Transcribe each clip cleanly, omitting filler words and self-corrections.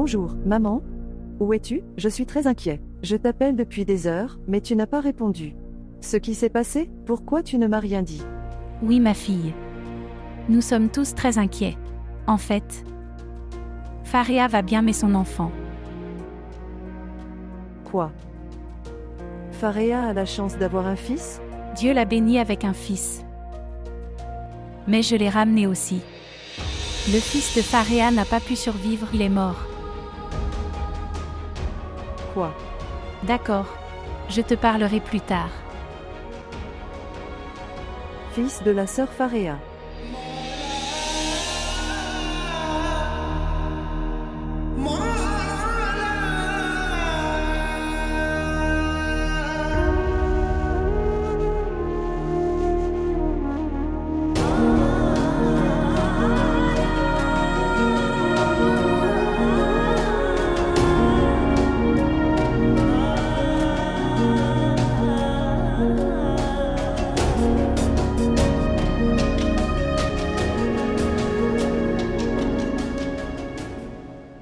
Bonjour, maman. Où es-tu? Je suis très inquiet. Je t'appelle depuis des heures, mais tu n'as pas répondu. Ce qui s'est passé? Pourquoi tu ne m'as rien dit? Oui, ma fille. Nous sommes tous très inquiets. En fait, Faria va bien mais son enfant. Quoi? Faria a la chance d'avoir un fils? Dieu l'a béni avec un fils. Mais je l'ai ramené aussi. Le fils de Faria n'a pas pu survivre, il est mort. Quoi? D'accord. Je te parlerai plus tard. Fils de la sœur Faria.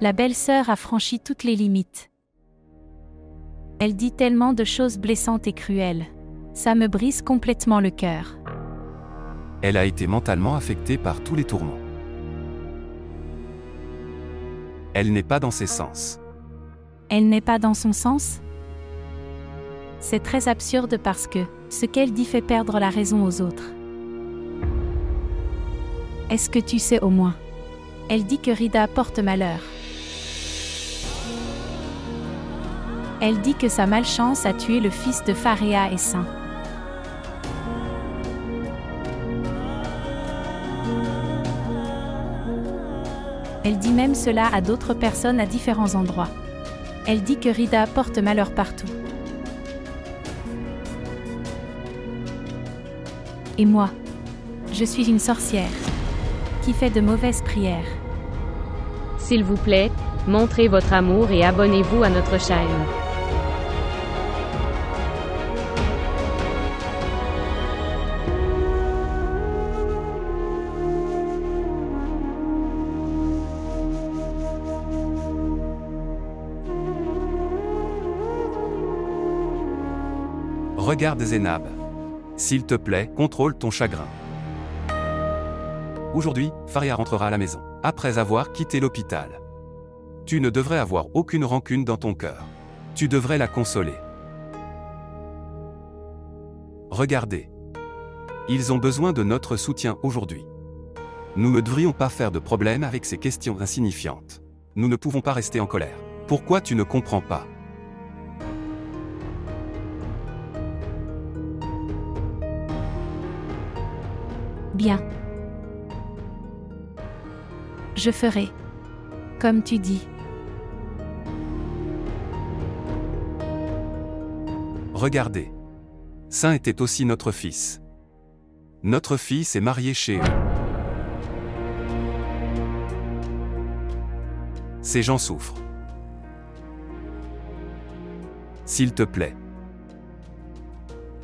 La belle-sœur a franchi toutes les limites. Elle dit tellement de choses blessantes et cruelles. Ça me brise complètement le cœur. Elle a été mentalement affectée par tous les tourments. Elle n'est pas dans ses sens. Elle n'est pas dans son sens? C'est très absurde parce que ce qu'elle dit fait perdre la raison aux autres. Est-ce que tu sais au moins? Elle dit que Rida porte malheur. Elle dit que sa malchance a tué le fils de Faria et saint. Elle dit même cela à d'autres personnes à différents endroits. Elle dit que Rida porte malheur partout. Et moi, je suis une sorcière qui fait de mauvaises prières. S'il vous plaît, montrez votre amour et abonnez-vous à notre chaîne. Regarde Zénab. S'il te plaît, contrôle ton chagrin. Aujourd'hui, Faria rentrera à la maison, après avoir quitté l'hôpital. Tu ne devrais avoir aucune rancune dans ton cœur. Tu devrais la consoler. Regardez. Ils ont besoin de notre soutien aujourd'hui. Nous ne devrions pas faire de problème avec ces questions insignifiantes. Nous ne pouvons pas rester en colère. Pourquoi tu ne comprends pas? Bien. Je ferai comme tu dis. Regardez. Saint était aussi notre fils. Notre fils est marié chez eux. Ces gens souffrent. S'il te plaît.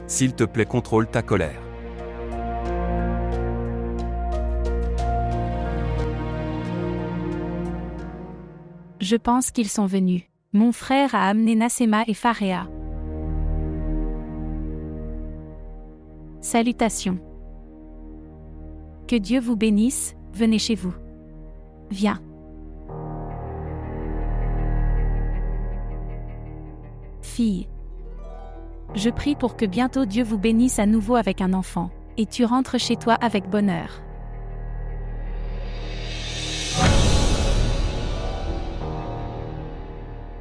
S'il te plaît, contrôle ta colère. Je pense qu'ils sont venus. Mon frère a amené Nassema et Faria. Salutations. Que Dieu vous bénisse, venez chez vous. Viens. Fille. Je prie pour que bientôt Dieu vous bénisse à nouveau avec un enfant, et tu rentres chez toi avec bonheur.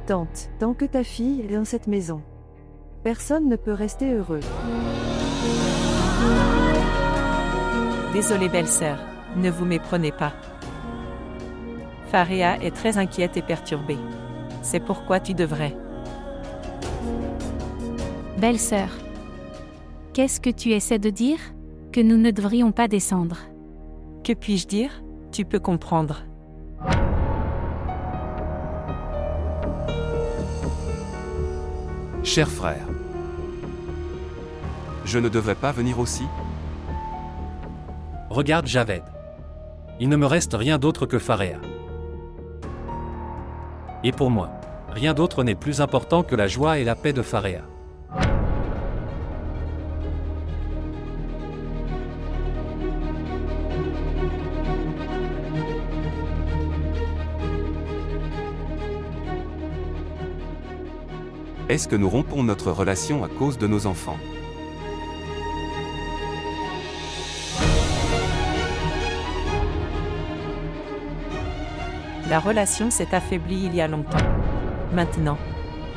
Tante, tant que ta fille est dans cette maison, personne ne peut rester heureux. Désolée belle-sœur, ne vous méprenez pas. Faria est très inquiète et perturbée. C'est pourquoi tu devrais. Belle-sœur, qu'est-ce que tu essaies de dire? Que nous ne devrions pas descendre. Que puis-je dire? Tu peux comprendre. Cher frère, je ne devrais pas venir aussi? Regarde Javed. Il ne me reste rien d'autre que Faria. Et pour moi, rien d'autre n'est plus important que la joie et la paix de Pharéa. Est-ce que nous rompons notre relation à cause de nos enfants? La relation s'est affaiblie il y a longtemps. Maintenant,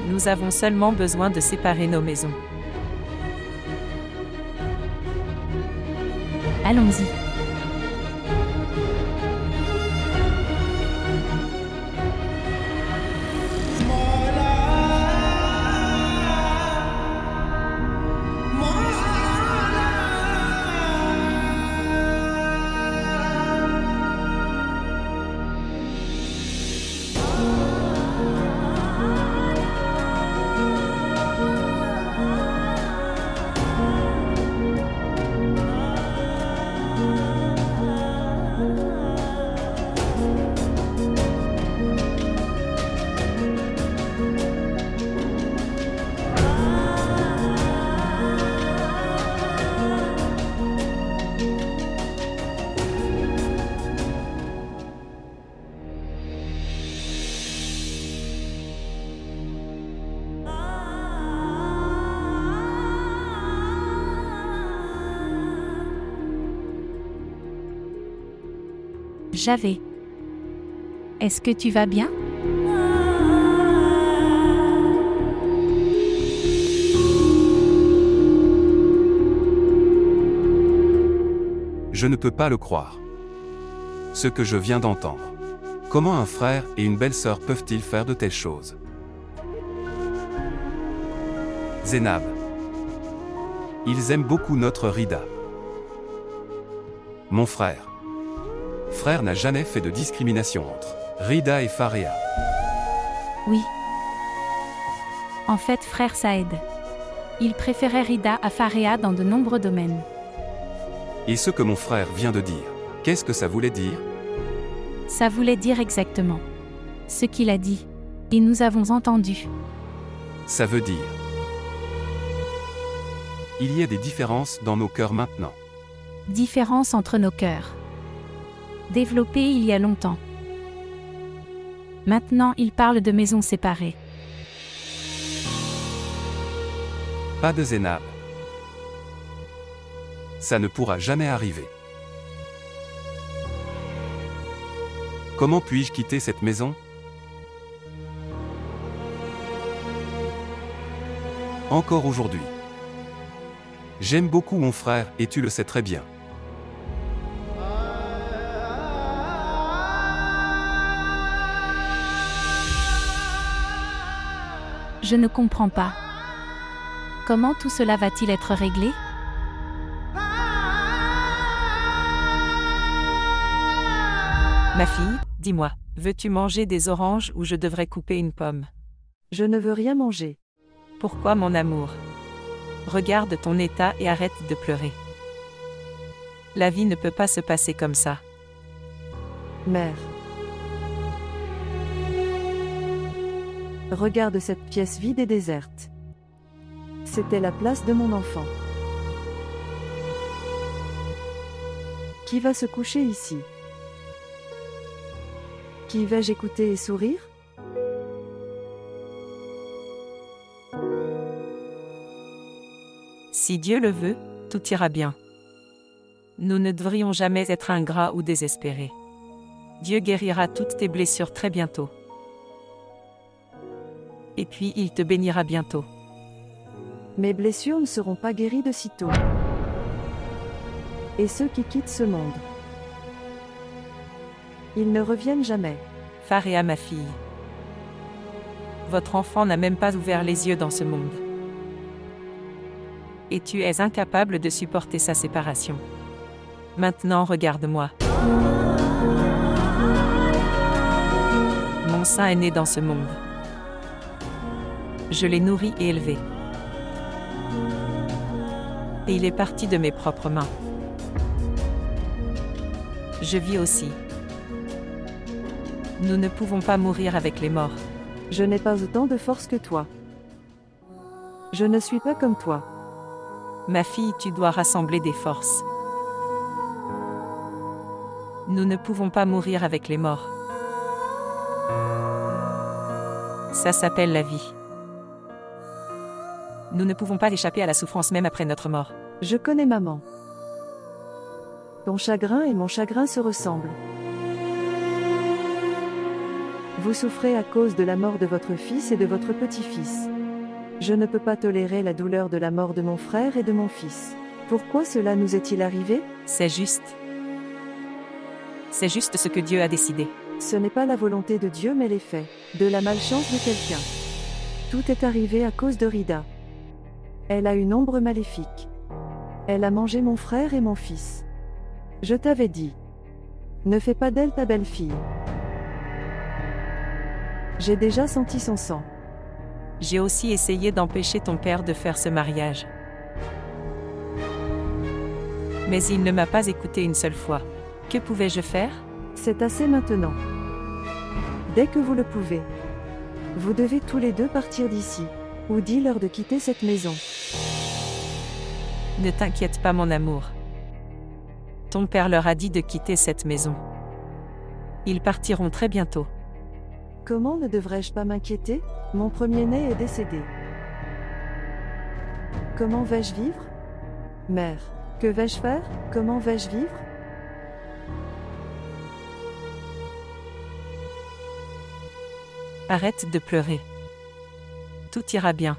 nous avons seulement besoin de séparer nos maisons. Allons-y. J'avais. Est-ce que tu vas bien? Je ne peux pas le croire. Ce que je viens d'entendre. Comment un frère et une belle-sœur peuvent-ils faire de telles choses? Zénab. Ils aiment beaucoup notre Rida. Mon frère. Frère n'a jamais fait de discrimination entre Rida et Pharéa. Oui. En fait, frère Saïd. Il préférait Rida à Pharéa dans de nombreux domaines. Et ce que mon frère vient de dire, qu'est-ce que ça voulait dire? Ça voulait dire exactement ce qu'il a dit. Et nous avons entendu. Ça veut dire... Il y a des différences dans nos cœurs maintenant. Différence entre nos cœurs. Développée il y a longtemps. Maintenant, il parle de maisons séparées. Pas de Zénab. Ça ne pourra jamais arriver. Comment puis-je quitter cette maison? Encore aujourd'hui. J'aime beaucoup mon frère et tu le sais très bien. Je ne comprends pas. Comment tout cela va-t-il être réglé? Ma fille, dis-moi, veux-tu manger des oranges ou je devrais couper une pomme? Je ne veux rien manger. Pourquoi mon amour? Regarde ton état et arrête de pleurer. La vie ne peut pas se passer comme ça. Mère. Regarde cette pièce vide et déserte. C'était la place de mon enfant. Qui va se coucher ici? Qui vais-je écouter et sourire? Si Dieu le veut, tout ira bien. Nous ne devrions jamais être ingrats ou désespérés. Dieu guérira toutes tes blessures très bientôt. Et puis il te bénira bientôt. Mes blessures ne seront pas guéries de sitôt. Et ceux qui quittent ce monde, ils ne reviennent jamais. Pharéa, ma fille. Votre enfant n'a même pas ouvert les yeux dans ce monde. Et tu es incapable de supporter sa séparation. Maintenant, regarde-moi. Mon sein est né dans ce monde. Je l'ai nourri et élevé. Et il est parti de mes propres mains. Je vis aussi. Nous ne pouvons pas mourir avec les morts. Je n'ai pas autant de force que toi. Je ne suis pas comme toi. Ma fille, tu dois rassembler des forces. Nous ne pouvons pas mourir avec les morts. Ça s'appelle la vie. Nous ne pouvons pas échapper à la souffrance même après notre mort. Je connais maman. Ton chagrin et mon chagrin se ressemblent. Vous souffrez à cause de la mort de votre fils et de votre petit-fils. Je ne peux pas tolérer la douleur de la mort de mon frère et de mon fils. Pourquoi cela nous est-il arrivé? C'est juste. C'est juste ce que Dieu a décidé. Ce n'est pas la volonté de Dieu mais l'effet de la malchance de quelqu'un. Tout est arrivé à cause de Rida. Elle a une ombre maléfique. Elle a mangé mon frère et mon fils. Je t'avais dit. Ne fais pas d'elle ta belle-fille. J'ai déjà senti son sang. J'ai aussi essayé d'empêcher ton père de faire ce mariage. Mais il ne m'a pas écouté une seule fois. Que pouvais-je faire? C'est assez maintenant. Dès que vous le pouvez. Vous devez tous les deux partir d'ici. Ou dis-leur de quitter cette maison. Ne t'inquiète pas mon amour. Ton père leur a dit de quitter cette maison. Ils partiront très bientôt. Comment ne devrais-je pas m'inquiéter? Mon premier-né est décédé. Comment vais-je vivre? Mère, que vais-je faire? Comment vais-je vivre? Arrête de pleurer. Tout ira bien.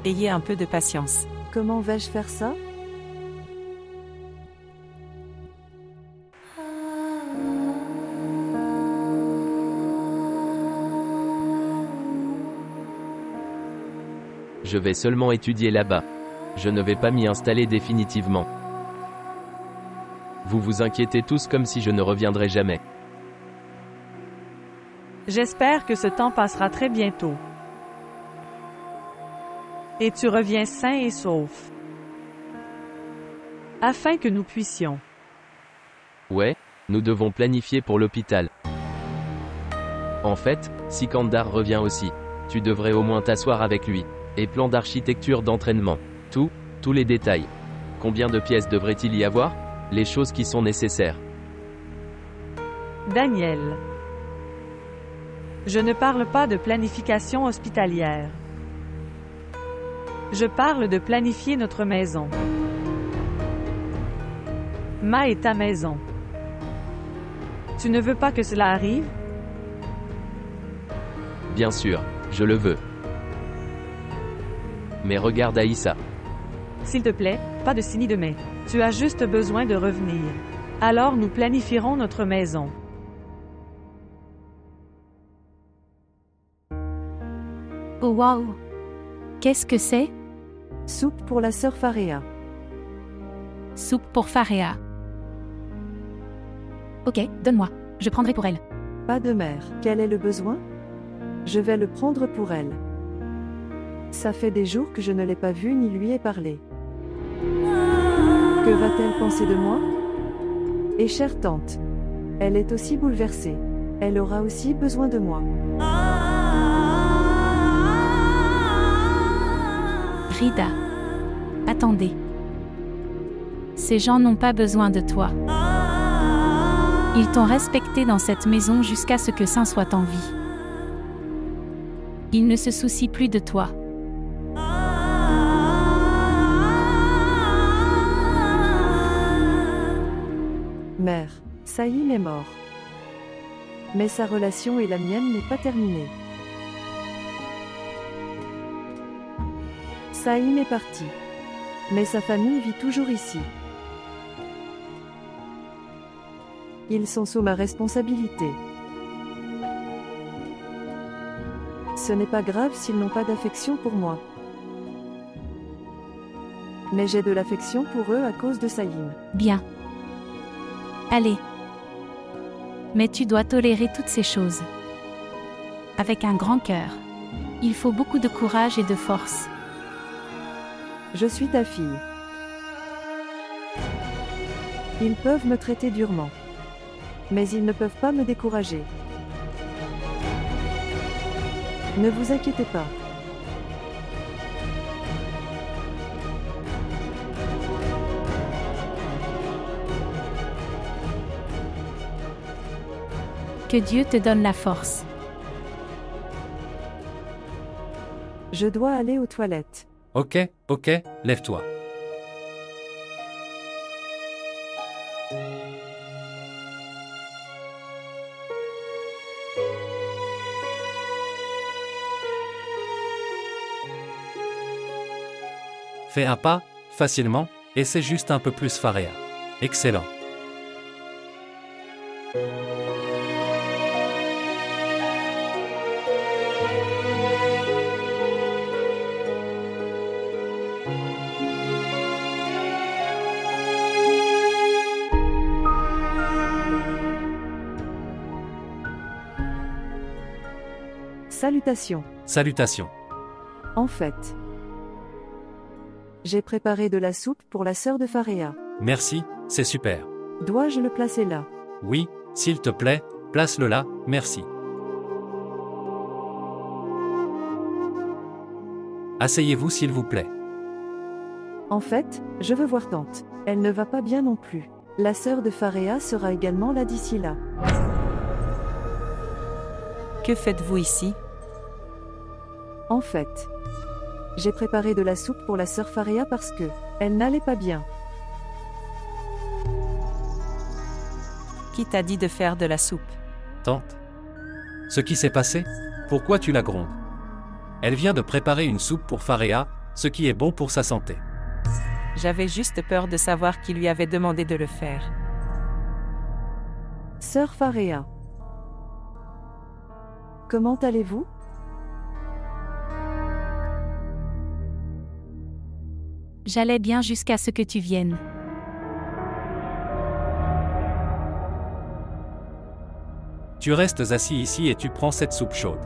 Ayez un peu de patience. Comment vais-je faire ça? Je vais seulement étudier là-bas. Je ne vais pas m'y installer définitivement. Vous vous inquiétez tous comme si je ne reviendrais jamais. J'espère que ce temps passera très bientôt. Et tu reviens sain et sauf. Afin que nous puissions. Ouais, nous devons planifier pour l'hôpital. En fait, Sikandar revient aussi. Tu devrais au moins t'asseoir avec lui. Et plan d'architecture d'entraînement. Tous les détails. Combien de pièces devrait-il y avoir? Les choses qui sont nécessaires. Daniel. Je ne parle pas de planification hospitalière. Je parle de planifier notre maison. Ma est ta maison. Tu ne veux pas que cela arrive? Bien sûr, je le veux. Mais regarde Aïssa. S'il te plaît, pas de signe de mais. Tu as juste besoin de revenir. Alors nous planifierons notre maison. Oh waouh! Qu'est-ce que c'est? Soupe pour la sœur Faréa. Soupe pour Faréa. Ok, donne-moi. Je prendrai pour elle. Pas de mère. Quel est le besoin? Je vais le prendre pour elle. Ça fait des jours que je ne l'ai pas vue ni lui ai parlé. Que va-t-elle penser de moi? Et chère tante. Elle est aussi bouleversée. Elle aura aussi besoin de moi. Rida. Attendez. Ces gens n'ont pas besoin de toi. Ils t'ont respecté dans cette maison jusqu'à ce que Saint soit en vie. Ils ne se soucient plus de toi. Mère, Saïm est mort. Mais sa relation et la mienne n'est pas terminée. Saïm est parti. Mais sa famille vit toujours ici. Ils sont sous ma responsabilité. Ce n'est pas grave s'ils n'ont pas d'affection pour moi. Mais j'ai de l'affection pour eux à cause de Saïm. Bien. Allez. Mais tu dois tolérer toutes ces choses. Avec un grand cœur. Il faut beaucoup de courage et de force. Je suis ta fille. Ils peuvent me traiter durement. Mais ils ne peuvent pas me décourager. Ne vous inquiétez pas. Que Dieu te donne la force. Je dois aller aux toilettes. Ok, lève-toi. Fais un pas, facilement, et c'est juste un peu plus Faréa. Excellent. Salutations. Salutations. En fait, j'ai préparé de la soupe pour la sœur de Faréa. Merci, c'est super. Dois-je le placer là? Oui, s'il te plaît, place-le là, merci. Asseyez-vous s'il vous plaît. En fait, je veux voir tante. Elle ne va pas bien non plus. La sœur de Faréa sera également là d'ici là. Que faites-vous ici? En fait, j'ai préparé de la soupe pour la sœur Faréa parce que elle n'allait pas bien. Qui t'a dit de faire de la soupe? Tante. Ce qui s'est passé? Pourquoi tu la grondes? Elle vient de préparer une soupe pour Faréa, ce qui est bon pour sa santé. J'avais juste peur de savoir qui lui avait demandé de le faire. Sœur Faréa. Comment allez-vous? J'allais bien jusqu'à ce que tu viennes. Tu restes assis ici et tu prends cette soupe chaude.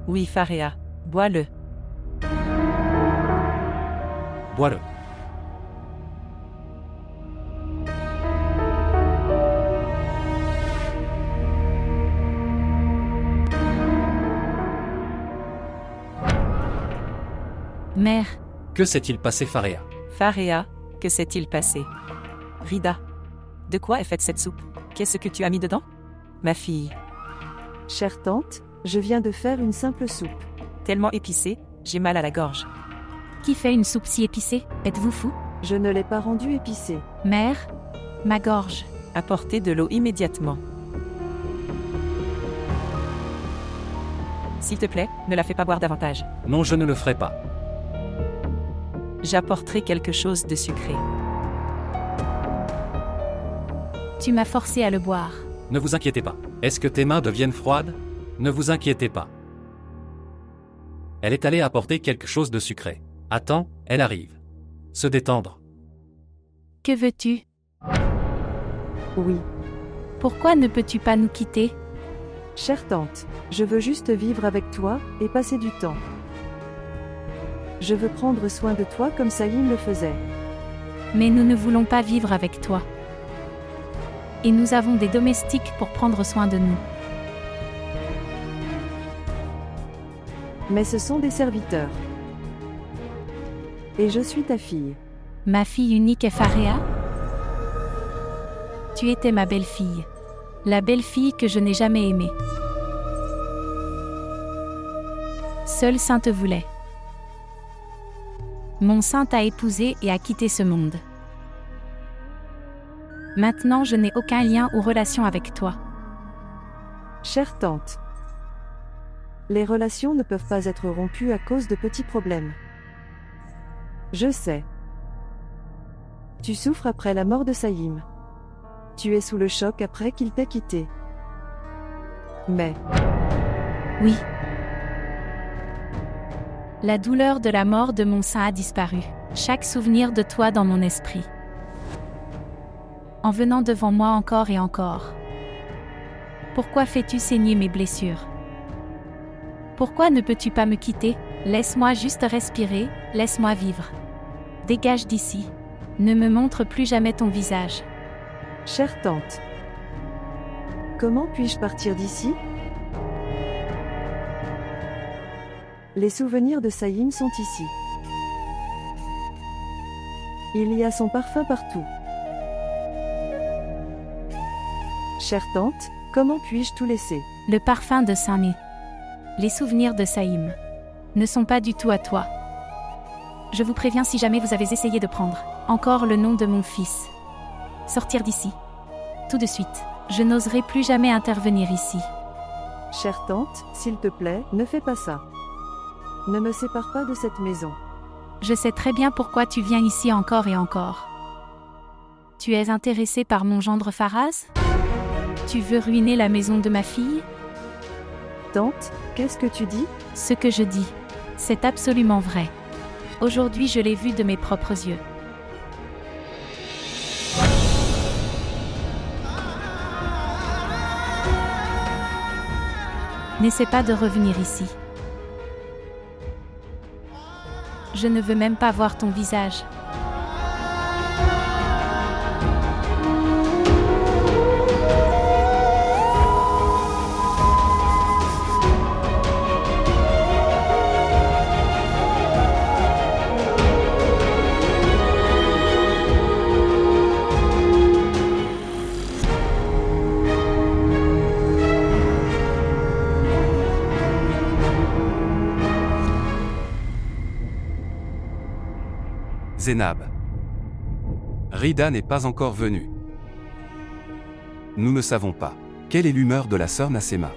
Oui, Faréa, bois-le. Bois-le. Mère, Que s'est-il passé, Faréa? Faréa, que s'est-il passé? Rida, de quoi est faite cette soupe? Qu'est-ce que tu as mis dedans? Ma fille, Chère tante, je viens de faire une simple soupe. tellement épicée, j'ai mal à la gorge. qui fait une soupe si épicée? Êtes-vous fou? Je ne l'ai pas rendue épicée. Mère, ma gorge. Apportez de l'eau immédiatement. S'il te plaît, ne la fais pas boire davantage. Non, je ne le ferai pas. J'apporterai quelque chose de sucré. Tu m'as forcé à le boire. Ne vous inquiétez pas. Est-ce que tes mains deviennent froides? Ne vous inquiétez pas. Elle est allée apporter quelque chose de sucré. Attends, elle arrive. Se détendre. Que veux-tu? Oui. Pourquoi ne peux-tu pas nous quitter? Chère tante, je veux juste vivre avec toi et passer du temps. Je veux prendre soin de toi comme Saïm le faisait. Mais nous ne voulons pas vivre avec toi. Et nous avons des domestiques pour prendre soin de nous. Mais ce sont des serviteurs. Et je suis ta fille. Ma fille unique est Faréa? Tu étais ma belle-fille. La belle-fille que je n'ai jamais aimée. Seul Saint te voulait. Mon Saint t'a épousé et a quitté ce monde. Maintenant je n'ai aucun lien ou relation avec toi. Chère tante, les relations ne peuvent pas être rompues à cause de petits problèmes. Je sais. Tu souffres après la mort de Saïm. Tu es sous le choc après qu'il t'ait quitté. Mais, Oui. La douleur de la mort de mon Saint a disparu. Chaque souvenir de toi dans mon esprit. En venant devant moi encore et encore. Pourquoi fais-tu saigner mes blessures? Pourquoi ne peux-tu pas me quitter? Laisse-moi juste respirer, laisse-moi vivre. Dégage d'ici. Ne me montre plus jamais ton visage. chère tante, comment puis-je partir d'ici? Les souvenirs de Saïm sont ici. Il y a son parfum partout. Chère tante, comment puis-je tout laisser? Le parfum de Saint-Né. Les souvenirs de Saïm ne sont pas du tout à toi. Je vous préviens si jamais vous avez essayé de prendre encore le nom de mon fils. Sortir d'ici. Tout de suite. Je n'oserai plus jamais intervenir ici. Chère tante, s'il te plaît, ne fais pas ça. Ne me sépare pas de cette maison. Je sais très bien pourquoi tu viens ici encore et encore. Tu es intéressé par mon gendre Faraz? Tu veux ruiner la maison de ma fille? Tante, qu'est-ce que tu dis? Ce que je dis, c'est absolument vrai. Aujourd'hui, je l'ai vu de mes propres yeux. N'essaie pas de revenir ici. Je ne veux même pas voir ton visage. Zénab. Rida n'est pas encore venue. Nous ne savons pas. Quelle est l'humeur de la sœur Nassema?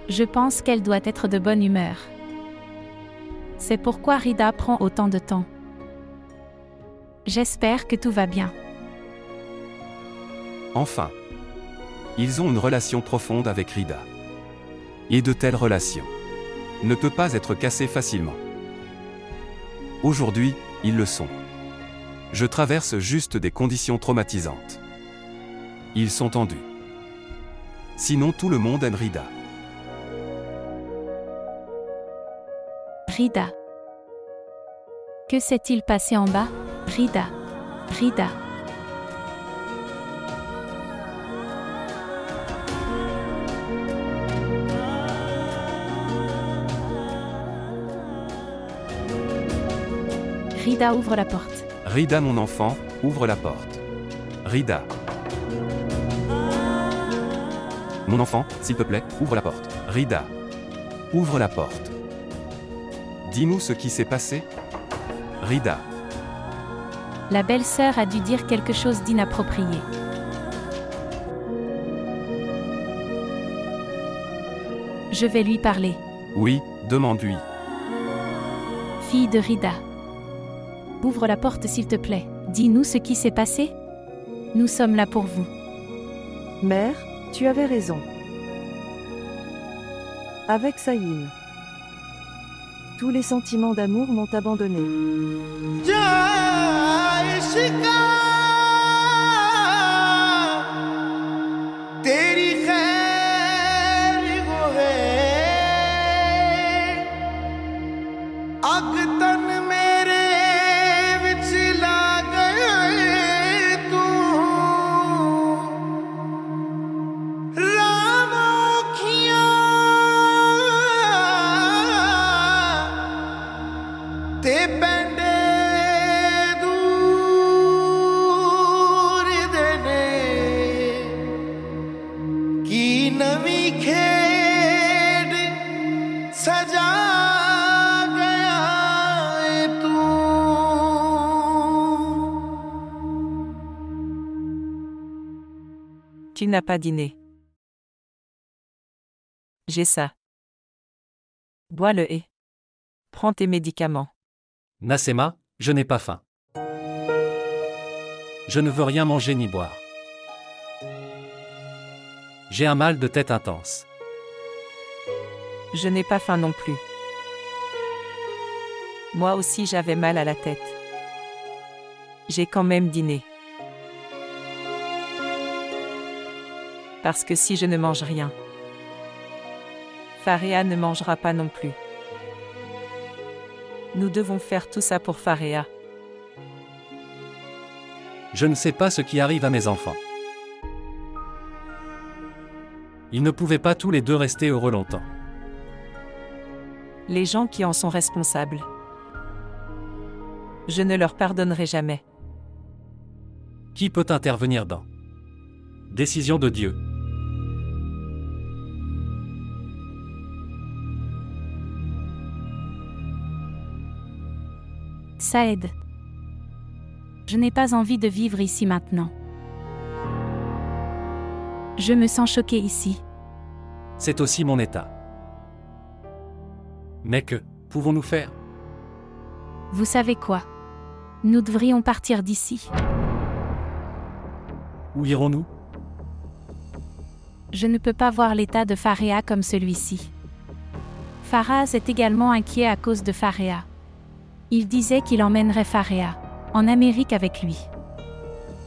Je pense qu'elle doit être de bonne humeur. C'est pourquoi Rida prend autant de temps. J'espère que tout va bien. Enfin. Ils ont une relation profonde avec Rida. Et de telles relations ne peut pas être cassées facilement. Aujourd'hui, ils le sont. Je traverse juste des conditions traumatisantes. Ils sont tendus. Sinon tout le monde aime Rida. Rida. Que s'est-il passé en bas? Rida. Rida. Rida, ouvre la porte. Rida, mon enfant, ouvre la porte. Rida. Mon enfant, s'il te plaît, ouvre la porte. Rida. Ouvre la porte. Dis-nous ce qui s'est passé. Rida. La belle-sœur a dû dire quelque chose d'inapproprié. Je vais lui parler. Oui, demande-lui. Fille de Rida. Ouvre la porte s'il te plaît. Dis-nous ce qui s'est passé. Nous sommes là pour vous. Mère, tu avais raison. Avec Saïm. Tous les sentiments d'amour m'ont abandonné. Tu n'as pas dîné. J'ai ça. Bois-le et prends tes médicaments. Nassema, je n'ai pas faim. Je ne veux rien manger ni boire. J'ai un mal de tête intense. Je n'ai pas faim non plus. Moi aussi j'avais mal à la tête. J'ai quand même dîné. Parce que si je ne mange rien, Faréa ne mangera pas non plus. Nous devons faire tout ça pour Faréa. Je ne sais pas ce qui arrive à mes enfants. Ils ne pouvaient pas tous les deux rester heureux longtemps. Les gens qui en sont responsables. Je ne leur pardonnerai jamais. Qui peut intervenir dans décision de Dieu? Saïd. Je n'ai pas envie de vivre ici maintenant. Je me sens choquée ici. C'est aussi mon état. Mais que pouvons-nous faire? Vous savez quoi? Nous devrions partir d'ici. Où irons-nous? Je ne peux pas voir l'état de Faréa comme celui-ci. Faraz est également inquiet à cause de Faréa. Il disait qu'il emmènerait Faréa en Amérique avec lui.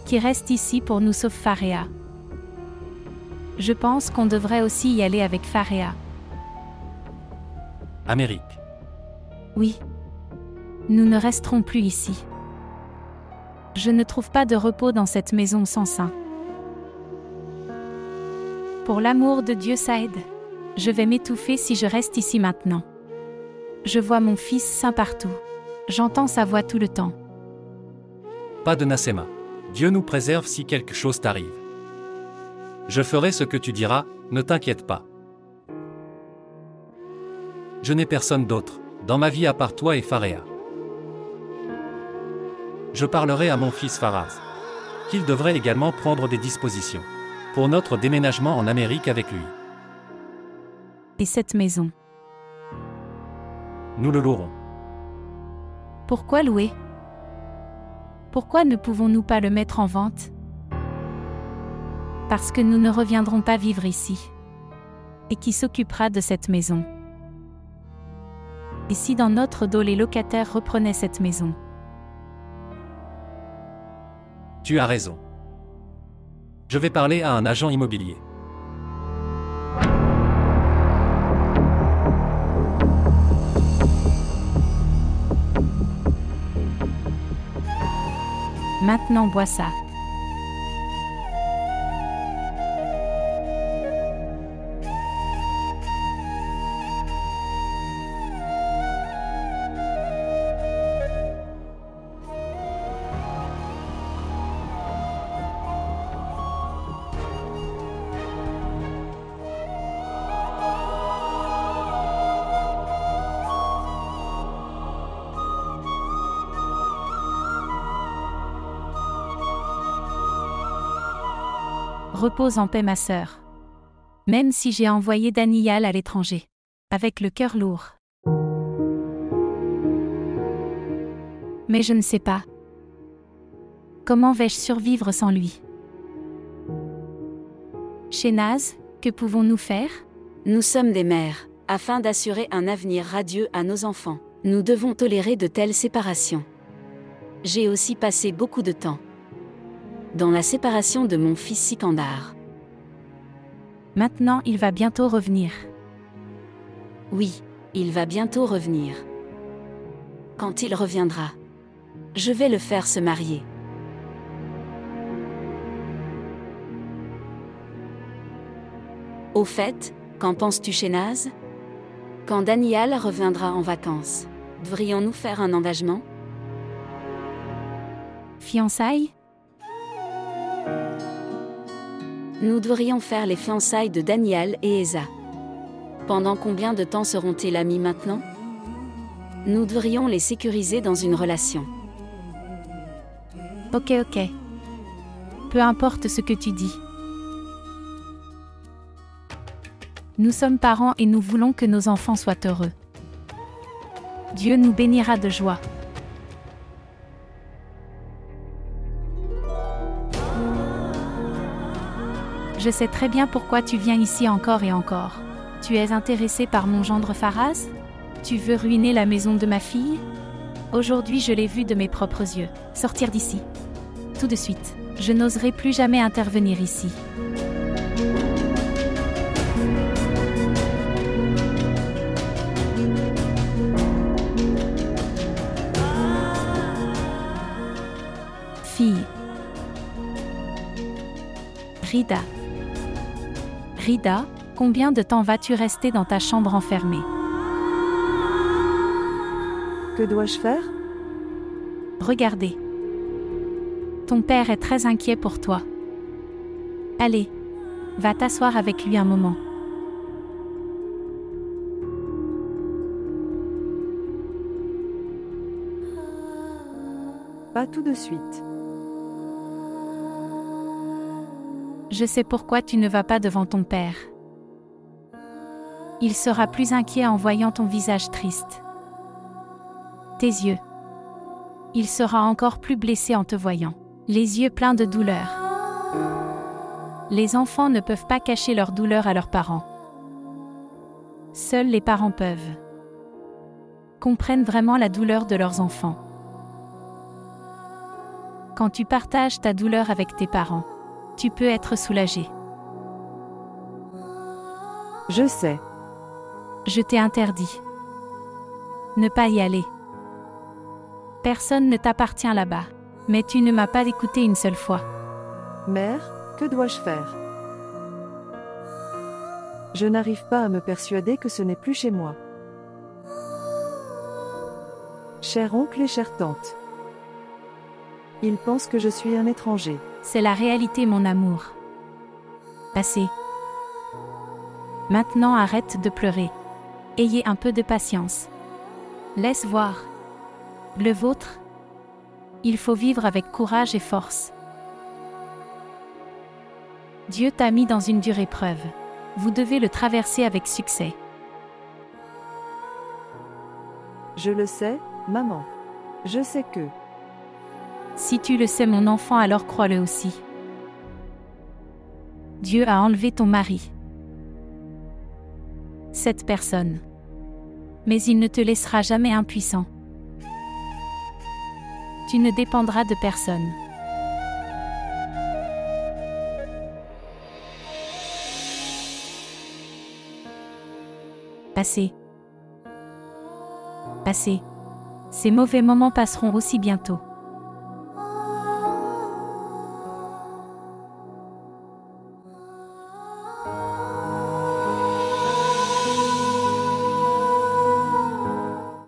Qui reste ici pour nous sauf Faréa. Je pense qu'on devrait aussi y aller avec Faréa. Amérique. Oui. Nous ne resterons plus ici. Je ne trouve pas de repos dans cette maison sans sein. Pour l'amour de Dieu, Saïd, je vais m'étouffer si je reste ici maintenant. Je vois mon fils saint partout. J'entends sa voix tout le temps. Pas de Nassema. Dieu nous préserve si quelque chose t'arrive. Je ferai ce que tu diras, ne t'inquiète pas. Je n'ai personne d'autre dans ma vie à part toi et Faréa. Je parlerai à mon fils Faraz qu'il devrait également prendre des dispositions pour notre déménagement en Amérique avec lui. Et cette maison, Nous le louerons. pourquoi louer? Pourquoi ne pouvons-nous pas le mettre en vente? Parce que nous ne reviendrons pas vivre ici. Et qui s'occupera de cette maison? Et si dans notre dos les locataires reprenaient cette maison? Tu as raison. Je vais parler à un agent immobilier. Maintenant bois ça. Repose en paix ma sœur. Même si j'ai envoyé Daniel à l'étranger. Avec le cœur lourd. Mais je ne sais pas. Comment vais-je survivre sans lui? Shehnaz, que pouvons-nous faire? Nous sommes des mères. Afin d'assurer un avenir radieux à nos enfants, nous devons tolérer de telles séparations. J'ai aussi passé beaucoup de temps dans la séparation de mon fils Sikandar. Maintenant, il va bientôt revenir. Oui, il va bientôt revenir. Quand il reviendra, je vais le faire se marier. Au fait, qu'en penses-tu, Shehnaz? Quand Daniel reviendra en vacances, devrions-nous faire un engagement? Fiançailles? Nous devrions faire les fiançailles de Daniel et Esa. Pendant combien de temps seront-ils amis maintenant? Nous devrions les sécuriser dans une relation. Ok. Peu importe ce que tu dis. Nous sommes parents et nous voulons que nos enfants soient heureux. Dieu nous bénira de joie. Je sais très bien pourquoi tu viens ici encore et encore. Tu es intéressé par mon gendre Faraz? Tu veux ruiner la maison de ma fille? Aujourd'hui je l'ai vu de mes propres yeux. Sortir d'ici. Tout de suite. Je n'oserai plus jamais intervenir ici. Fille. Rida, combien de temps vas-tu rester dans ta chambre enfermée? Que dois-je faire? Regardez. Ton père est très inquiet pour toi. Allez, va t'asseoir avec lui un moment. Pas tout de suite. Je sais pourquoi tu ne vas pas devant ton père. Il sera plus inquiet en voyant ton visage triste. Tes yeux. Il sera encore plus blessé en te voyant, les yeux pleins de douleur. Les enfants ne peuvent pas cacher leur douleur à leurs parents. Seuls les parents peuvent. Comprennent vraiment la douleur de leurs enfants. Quand tu partages ta douleur avec tes parents, tu peux être soulagé. Je sais. Je t'ai interdit. Ne pas y aller. Personne ne t'appartient là-bas. Mais tu ne m'as pas écouté une seule fois. Mère, que dois-je faire? Je n'arrive pas à me persuader que ce n'est plus chez moi. Cher oncle et chère tante. Ils pensent que je suis un étranger. C'est la réalité, mon amour. Passez. Maintenant arrête de pleurer. Ayez un peu de patience. Laisse voir. Le vôtre. Il faut vivre avec courage et force. Dieu t'a mis dans une dure épreuve. Vous devez le traverser avec succès. Je le sais, maman. Je sais que... Si tu le sais, mon enfant, alors crois-le aussi. Dieu a enlevé ton mari. Cette personne. Mais il ne te laissera jamais impuissant. Tu ne dépendras de personne. Passez. Passez. Ces mauvais moments passeront aussi bientôt.